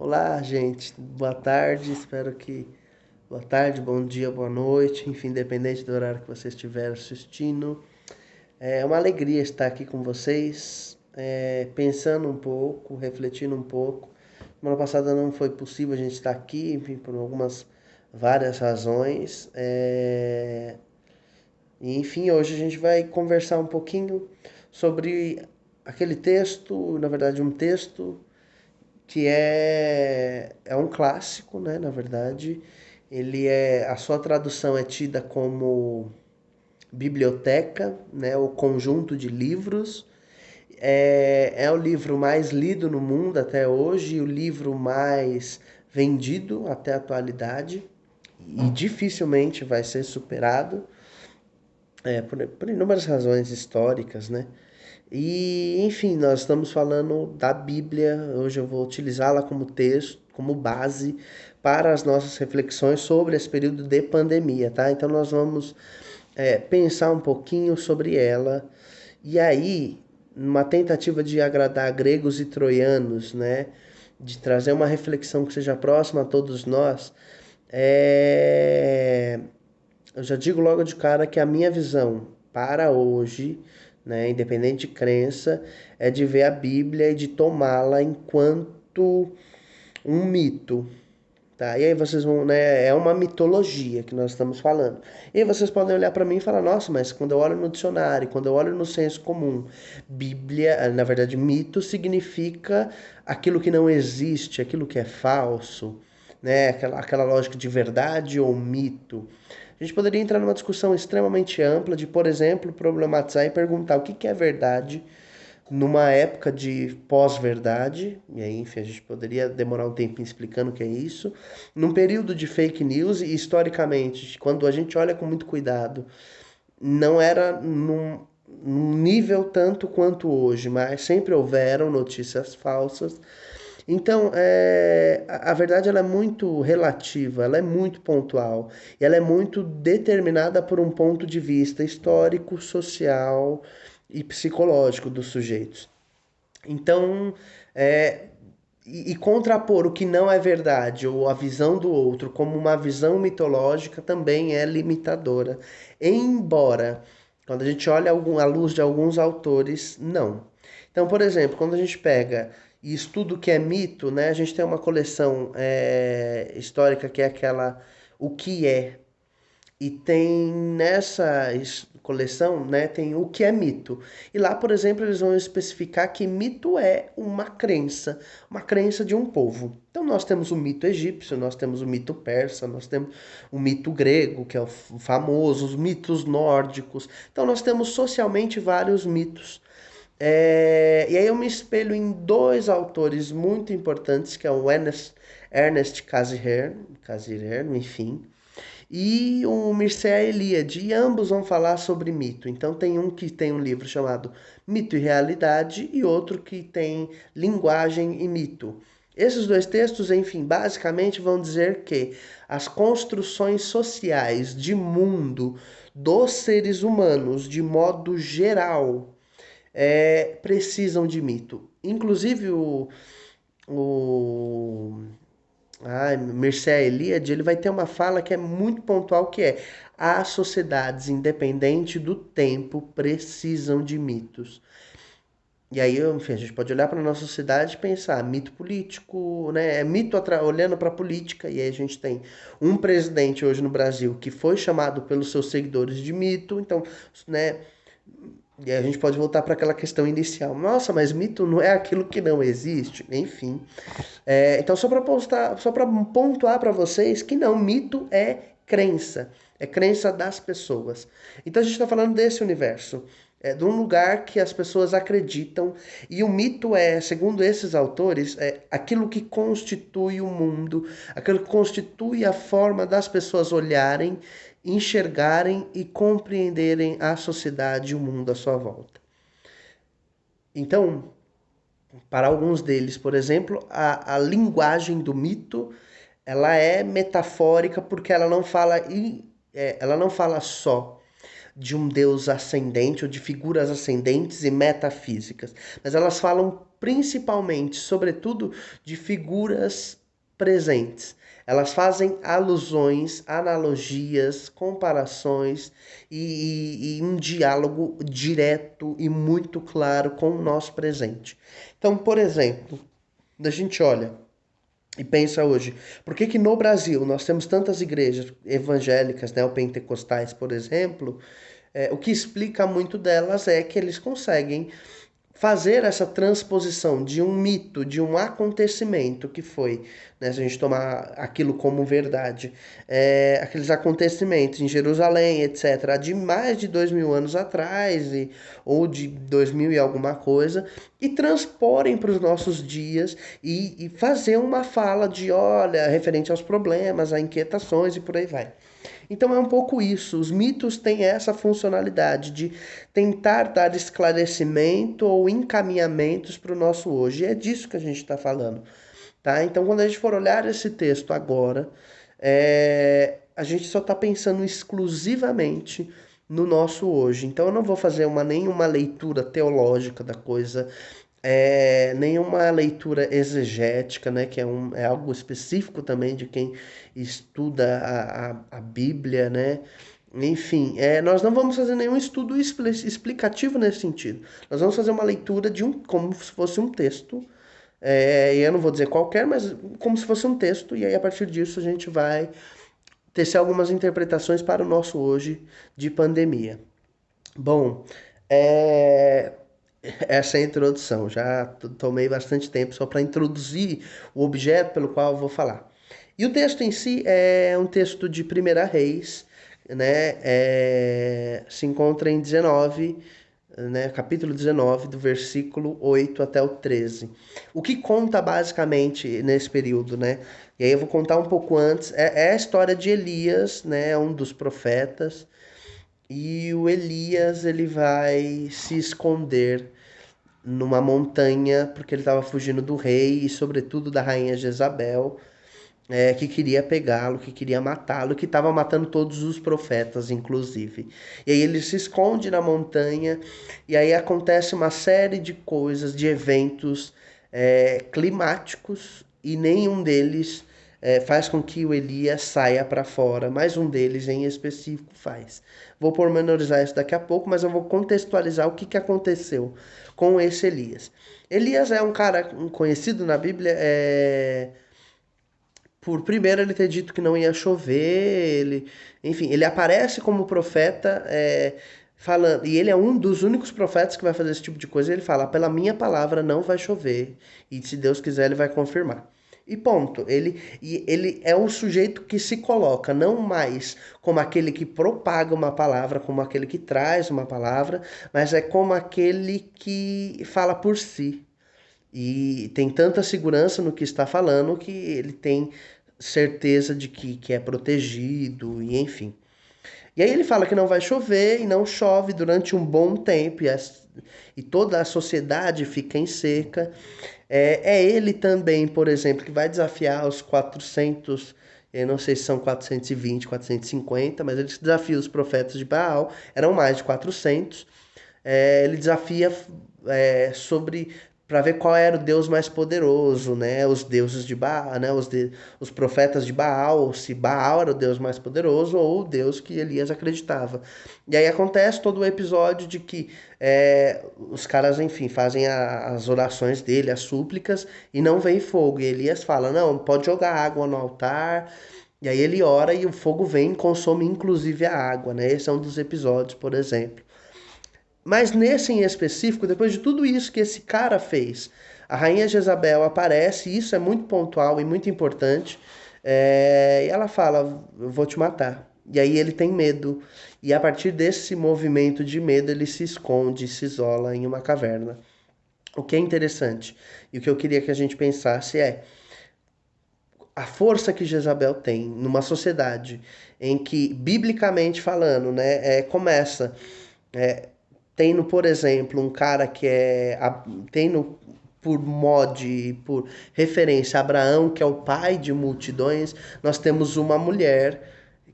Olá, gente. Boa tarde. Espero que boa tarde, bom dia, boa noite, enfim, independente do horário que vocês estiverem assistindo. É uma alegria estar aqui com vocês, pensando um pouco, refletindo um pouco. Semana passada não foi possível a gente estar aqui, enfim, por algumas várias razões. E, enfim, hoje a gente vai conversar um pouquinho sobre aquele texto, na verdade, um texto que é um clássico, né, na verdade. A sua tradução é tida como biblioteca, né, o conjunto de livros. É o livro mais lido no mundo até hoje, o livro mais vendido até a atualidade e dificilmente vai ser superado, por inúmeras razões históricas, né? E, enfim, nós estamos falando da Bíblia. Hoje eu vou utilizá-la como texto, como base para as nossas reflexões sobre esse período de pandemia, tá? Então nós vamos pensar um pouquinho sobre ela. E aí, numa tentativa de agradar gregos e troianos, né? De trazer uma reflexão que seja próxima a todos nós, é eu já digo logo de cara que a minha visão para hoje, né, independente de crença, é de ver a Bíblia e de tomá-la enquanto um mito, tá? E aí vocês vão, né, é uma mitologia que nós estamos falando. E aí vocês podem olhar para mim e falar: "Nossa, mas quando eu olho no dicionário, quando eu olho no senso comum, Bíblia, na verdade, mito significa aquilo que não existe, aquilo que é falso, né? Aquela lógica de verdade ou mito. A gente poderia entrar numa discussão extremamente ampla de, por exemplo, problematizar e perguntar o que é verdade numa época de pós-verdade, e aí, enfim, a gente poderia demorar um tempinho explicando o que é isso, num período de fake news, e historicamente, quando a gente olha com muito cuidado, não era num nível tanto quanto hoje, mas sempre houveram notícias falsas. Então, a verdade ela é muito relativa, ela é muito pontual, e ela é muito determinada por um ponto de vista histórico, social e psicológico dos sujeitos. Então, é, e contrapor o que não é verdade ou a visão do outro como uma visão mitológica também é limitadora. Embora, quando a gente olha à luz de alguns autores, não. Então, por exemplo, quando a gente pega e estuda o que é mito, né, a gente tem uma coleção histórica que é aquela O que é, e tem nessa coleção, né, tem o que é mito. E lá, por exemplo, eles vão especificar que mito é uma crença de um povo. Então nós temos o mito egípcio, nós temos o mito persa, nós temos o mito grego, que é o famoso, os mitos nórdicos. Então nós temos socialmente vários mitos. E aí eu me espelho em dois autores muito importantes, que é o Ernest Cassirer, enfim, e o Mircea Eliade, e ambos vão falar sobre mito. Então tem um que tem um livro chamado Mito e Realidade e outro que tem Linguagem e Mito. Esses dois textos, enfim, basicamente vão dizer que as construções sociais de mundo dos seres humanos, de modo geral, precisam de mito. Inclusive o Mircea Eliade, ele vai ter uma fala que é muito pontual, que é: as sociedades, independente do tempo, precisam de mitos. E aí, enfim, a gente pode olhar para a nossa sociedade e pensar, mito político, né? É mito olhando para a política, e aí a gente tem um presidente hoje no Brasil que foi chamado pelos seus seguidores de mito, então, né? E aí a gente pode voltar para aquela questão inicial. Nossa, mas mito não é aquilo que não existe? Enfim. Então, só para pontuar para vocês que não, mito é crença das pessoas. Então, a gente está falando desse universo, de um lugar que as pessoas acreditam, e o mito é, segundo esses autores, aquilo que constitui o mundo, aquilo que constitui a forma das pessoas olharem, enxergarem e compreenderem a sociedade e o mundo à sua volta. Então, para alguns deles, por exemplo, a linguagem do mito ela é metafórica porque ela não fala só de um Deus ascendente ou de figuras ascendentes e metafísicas, mas elas falam principalmente, sobretudo, de figuras presentes. Elas fazem alusões, analogias, comparações e um diálogo direto e muito claro com o nosso presente. Então, por exemplo, a gente olha e pensa hoje, por que que no Brasil nós temos tantas igrejas evangélicas, neopentecostais, por exemplo, o que explica muito delas é que eles conseguem fazer essa transposição de um mito, de um acontecimento que foi, né, se a gente tomar aquilo como verdade, aqueles acontecimentos em Jerusalém, etc., de mais de 2000 anos atrás, ou de 2000 e alguma coisa, e transporem para os nossos dias e fazer uma fala de, olha, referente aos problemas, a inquietações e por aí vai. Então é um pouco isso. Os mitos têm essa funcionalidade de tentar dar esclarecimento ou encaminhamentos para o nosso hoje. E é disso que a gente está falando, tá? Então quando a gente for olhar esse texto agora, a gente só está pensando exclusivamente no nosso hoje. Então eu não vou fazer nenhuma leitura teológica da coisa, nenhuma leitura exegética, né, que é algo específico também de quem estuda a Bíblia, né? Enfim, nós não vamos fazer nenhum estudo explicativo nesse sentido. Nós vamos fazer uma leitura como se fosse um texto, e eu não vou dizer qualquer, mas como se fosse um texto, e aí a partir disso a gente vai tecer algumas interpretações para o nosso hoje de pandemia. Bom, essa é a introdução. Já tomei bastante tempo só para introduzir o objeto pelo qual eu vou falar. E o texto em si é um texto de Primeira Reis, né? Se encontra em 19, né? Capítulo 19, do versículo 8 até o 13. O que conta basicamente nesse período, né? E aí eu vou contar um pouco antes. É a história de Elias, né? Um dos profetas. E o Elias, ele vai se esconder numa montanha porque ele estava fugindo do rei e sobretudo da rainha Jezabel, que queria pegá-lo, que queria matá-lo, que estava matando todos os profetas, inclusive. E aí ele se esconde na montanha e aí acontece uma série de coisas, de eventos climáticos e nenhum deles faz com que o Elias saia para fora, mas um deles em específico faz. Vou pormenorizar isso daqui a pouco, mas eu vou contextualizar o que aconteceu com esse Elias. Elias é um cara conhecido na Bíblia, por primeiro ele ter dito que não ia chover, enfim, ele aparece como profeta, falando, e ele é um dos únicos profetas que vai fazer esse tipo de coisa. Ele fala: pela minha palavra não vai chover, e se Deus quiser ele vai confirmar. E ponto. Ele é o sujeito que se coloca não mais como aquele que propaga uma palavra, como aquele que traz uma palavra, mas é como aquele que fala por si. E tem tanta segurança no que está falando que ele tem certeza de que é protegido, e enfim. E aí ele fala que não vai chover e não chove durante um bom tempo e toda a sociedade fica em seca. É ele também, por exemplo, que vai desafiar os 400, eu não sei se são 420, 450, mas ele desafia os profetas de Baal, eram mais de 400. Ele desafia sobre para ver qual era o Deus mais poderoso, né? Os deuses de Baal, né? Os profetas de Baal, se Baal era o Deus mais poderoso ou o Deus que Elias acreditava. E aí acontece todo o episódio de que os caras, enfim, fazem as orações dele, as súplicas, e não vem fogo. E Elias fala: não, pode jogar água no altar. E aí ele ora e o fogo vem e consome inclusive a água, né? Esse é um dos episódios, por exemplo. Mas nesse em específico, depois de tudo isso que esse cara fez, a rainha Jezabel aparece, e isso é muito pontual e muito importante, e ela fala: eu vou te matar. E aí ele tem medo, e a partir desse movimento de medo, ele se esconde, se isola em uma caverna. O que é interessante, e o que eu queria que a gente pensasse é a força que Jezabel tem numa sociedade em que, biblicamente falando, né, começa. É, tendo, por exemplo, um cara que tendo por mod, por referência Abraão, que é o pai de multidões, nós temos uma mulher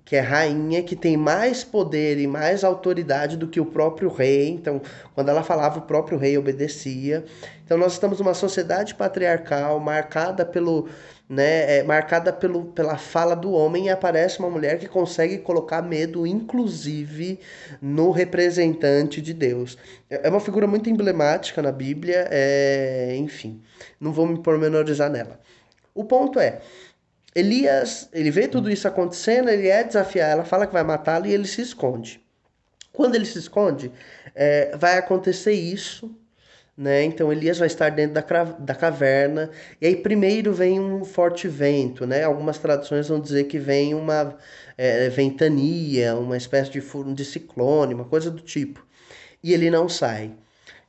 que é rainha, que tem mais poder e mais autoridade do que o próprio rei. Então, quando ela falava, o próprio rei obedecia. Então, nós estamos numa sociedade patriarcal marcada pela fala do homem, e aparece uma mulher que consegue colocar medo, inclusive, no representante de Deus. É uma figura muito emblemática na Bíblia, enfim, não vou me pormenorizar nela. O ponto é, Elias, ele vê tudo isso acontecendo, ele é desafiar, ela fala que vai matá-lo e ele se esconde. Quando ele se esconde, vai acontecer isso, né? Então Elias vai estar dentro da caverna, e aí primeiro vem um forte vento, né? Algumas traduções vão dizer que vem uma ventania, uma espécie de ciclone, uma coisa do tipo. E ele não sai.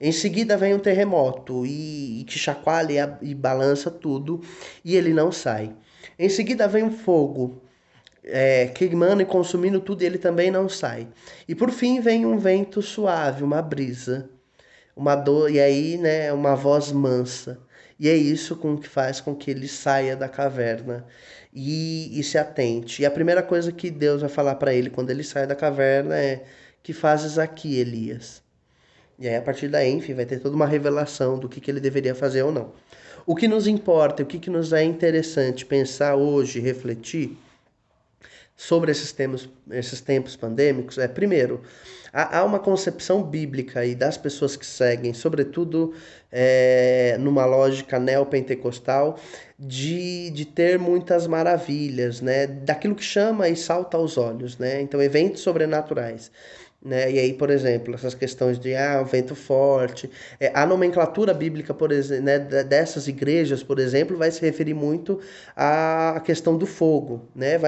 Em seguida vem um terremoto e que chacoalha e balança tudo, e ele não sai. Em seguida vem um fogo, queimando e consumindo tudo, e ele também não sai. E por fim vem um vento suave, uma brisa, uma dor, e aí, né, uma voz mansa. E é isso que faz com que ele saia da caverna e se atente. E a primeira coisa que Deus vai falar para ele quando ele sai da caverna é: que fazes aqui, Elias? E aí, a partir daí, enfim, vai ter toda uma revelação do que ele deveria fazer ou não. O que nos importa, o que nos é interessante pensar hoje, refletir sobre esses tempos pandêmicos é, primeiro, há uma concepção bíblica aí das pessoas que seguem, sobretudo numa lógica neopentecostal, de ter muitas maravilhas, né? Daquilo que chama e salta aos olhos, né? Então, eventos sobrenaturais. Né? E aí, por exemplo, essas questões de o vento forte, a nomenclatura bíblica, por exemplo, né, dessas igrejas, por exemplo, vai se referir muito à questão do fogo, né?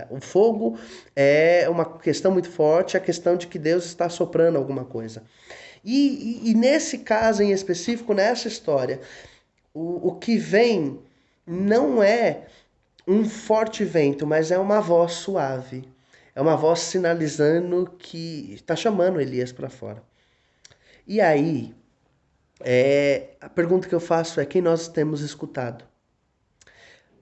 O fogo é uma questão muito forte, a questão de que Deus está soprando alguma coisa. E nesse caso em específico, nessa história, o que vem não é um forte vento, mas é uma voz suave. É uma voz sinalizando que está chamando Elias para fora. E aí, a pergunta que eu faço é: quem nós temos escutado?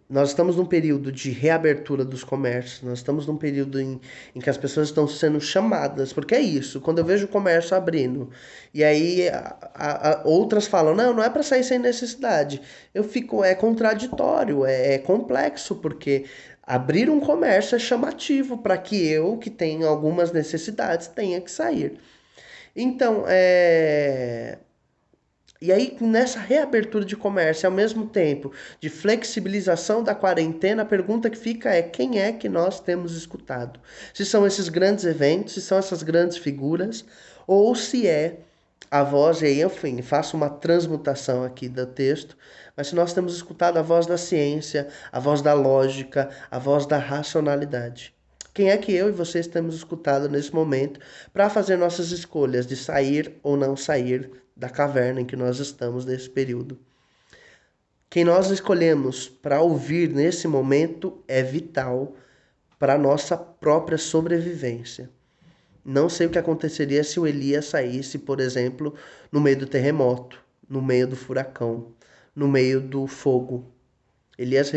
Nós estamos num período de reabertura dos comércios, nós estamos num período em que as pessoas estão sendo chamadas, porque é isso, quando eu vejo o comércio abrindo, e aí outras falam, não é para sair sem necessidade, eu fico, é contraditório, é complexo, porque abrir um comércio é chamativo para que eu, que tenho algumas necessidades, tenha que sair. Então, e aí, nessa reabertura de comércio, ao mesmo tempo de flexibilização da quarentena, a pergunta que fica é: quem é que nós temos escutado? Se são esses grandes eventos, se são essas grandes figuras, ou se é a voz, e aí, enfim, faço uma transmutação aqui do texto, mas se nós temos escutado a voz da ciência, a voz da lógica, a voz da racionalidade. Quem é que eu e vocês temos escutado nesse momento para fazer nossas escolhas de sair ou não sair da caverna em que nós estamos nesse período? Quem nós escolhemos para ouvir nesse momento é vital para a nossa própria sobrevivência. Não sei o que aconteceria se o Elias saísse, por exemplo, no meio do terremoto, no meio do furacão, no meio do fogo. Elias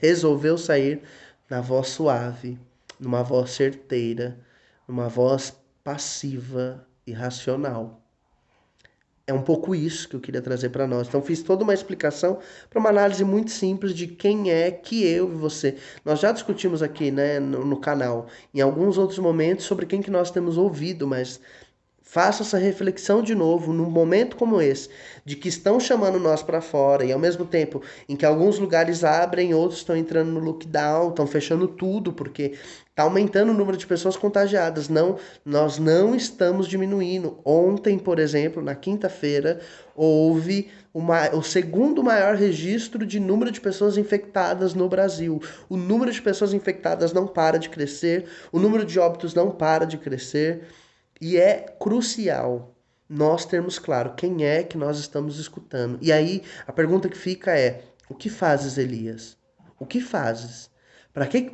resolveu sair na voz suave, numa voz certeira, numa voz passiva e racional. É um pouco isso que eu queria trazer para nós. Então, fiz toda uma explicação para uma análise muito simples de quem é que eu e você. Nós já discutimos aqui, né, no canal, em alguns outros momentos, sobre quem que nós temos ouvido, mas faça essa reflexão de novo num momento como esse, de que estão chamando nós para fora, e ao mesmo tempo em que alguns lugares abrem, outros estão entrando no lockdown, estão fechando tudo, porque está aumentando o número de pessoas contagiadas. Não, nós não estamos diminuindo. Ontem, por exemplo, na quinta-feira, houve o segundo maior registro de número de pessoas infectadas no Brasil. O número de pessoas infectadas não para de crescer, o número de óbitos não para de crescer. E é crucial nós termos claro quem é que nós estamos escutando. E aí a pergunta que fica é: o que fazes, Elias? O que fazes? Para que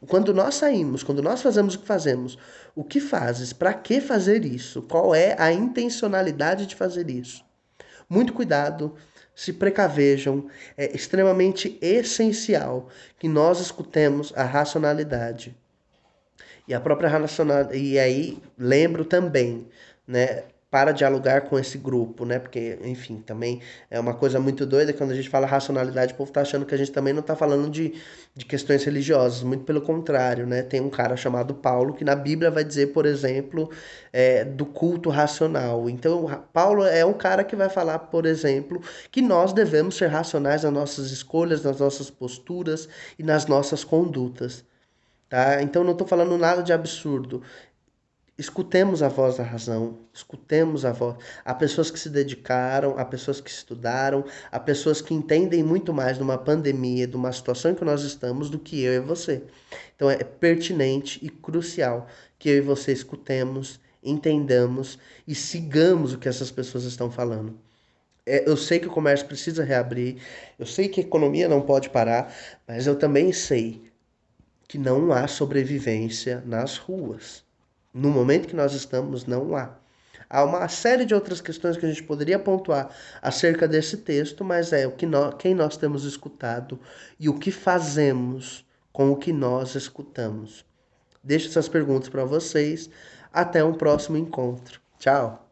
quando nós saímos, quando nós fazemos o que fazemos, o que fazes? Para que fazer isso? Qual é a intencionalidade de fazer isso? Muito cuidado. se precavejam. É extremamente essencial que nós escutemos a racionalidade. E a própria racionalidade. E aí, lembro também, né? Para dialogar com esse grupo, né? Porque, enfim, também é uma coisa muito doida quando a gente fala racionalidade, o povo tá achando que a gente também não tá falando de questões religiosas, muito pelo contrário, né? Tem um cara chamado Paulo que na Bíblia vai dizer, por exemplo, do culto racional. Então, Paulo é um cara que vai falar, por exemplo, que nós devemos ser racionais nas nossas escolhas, nas nossas posturas e nas nossas condutas. Tá? Então não estou falando nada de absurdo. Escutemos a voz da razão, escutemos a voz. Há pessoas que se dedicaram, há pessoas que estudaram, há pessoas que entendem muito mais de uma pandemia, de uma situação em que nós estamos, do que eu e você. Então é pertinente e crucial que eu e você escutemos, entendamos e sigamos o que essas pessoas estão falando. Eu sei que o comércio precisa reabrir, eu sei que a economia não pode parar, mas eu também sei que não há sobrevivência nas ruas. No momento que nós estamos, não há. Há uma série de outras questões que a gente poderia pontuar acerca desse texto, mas é o que quem nós temos escutado e o que fazemos com o que nós escutamos. Deixo essas perguntas para vocês. Até um próximo encontro. Tchau!